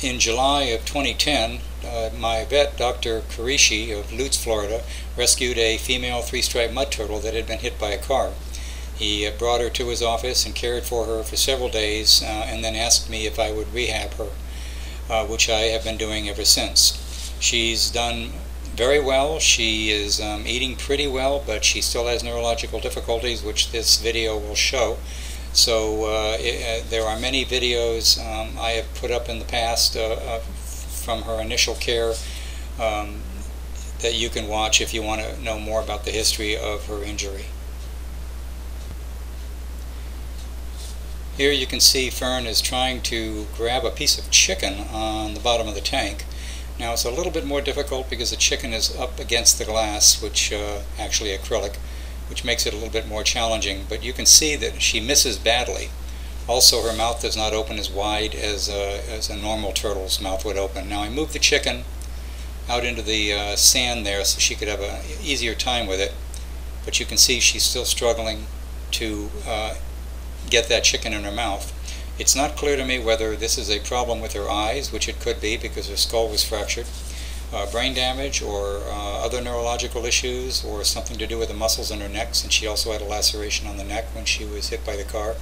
In July of 2010, my vet, Dr. Qureishi of Lutz, Florida, rescued a female three-striped mud turtle that had been hit by a car. He brought her to his office and cared for her for several days, and then asked me if I would rehab her, which I have been doing ever since. She's done very well. She is eating pretty well, but she still has neurological difficulties, which this video will show. So there are many videos I have put up in the past from her initial care that you can watch if you want to know more about the history of her injury. Here you can see Fern is trying to grab a piece of chicken on the bottom of the tank. Now it's a little bit more difficult because the chicken is up against the glass, which actually acrylic, which makes it a little bit more challenging, but you can see that she misses badly. Also, her mouth does not open as wide as a normal turtle's mouth would open. Now I moved the chicken out into the sand there so she could have an easier time with it, but you can see she's still struggling to get that chicken in her mouth. It's not clear to me whether this is a problem with her eyes, which it could be because her skull was fractured, brain damage, or other neurological issues, or something to do with the muscles in her neck, since she also had a laceration on the neck when she was hit by the car.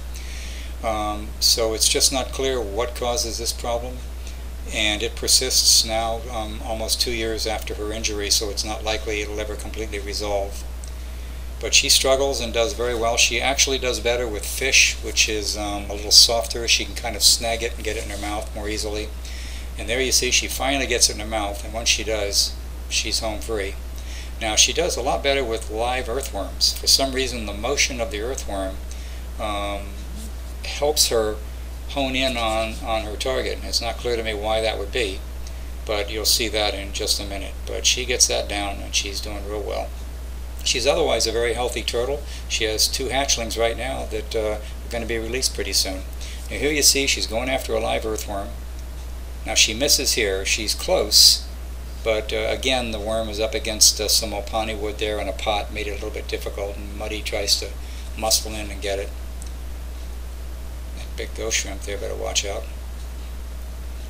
So it's just not clear what causes this problem, and it persists now almost 2 years after her injury, so it's not likely it'll ever completely resolve. But she struggles and does very well. She actually does better with fish, which is a little softer. She can kind of snag it and get it in her mouth more easily. And there you see she finally gets it in her mouth, and once she does, she's home free. Now she does a lot better with live earthworms. For some reason the motion of the earthworm helps her hone in on her target. And it's not clear to me why that would be, but you'll see that in just a minute. But she gets that down and she's doing real well. She's otherwise a very healthy turtle. She has 2 hatchlings right now that are going to be released pretty soon. Now here you see she's going after a live earthworm. Now she misses here. She's close, but again the worm is up against some opani wood there, and a pot made it a little bit difficult, and Muddy tries to muscle in and get it. That big ghost shrimp there, better watch out.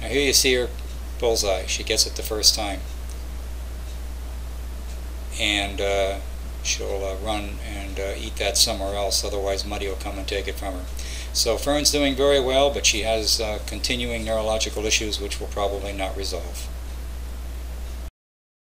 Now here you see her bullseye. She gets it the first time. And she'll run and eat that somewhere else, otherwise Muddy will come and take it from her. So Fern's doing very well, but she has continuing neurological issues which will probably not resolve.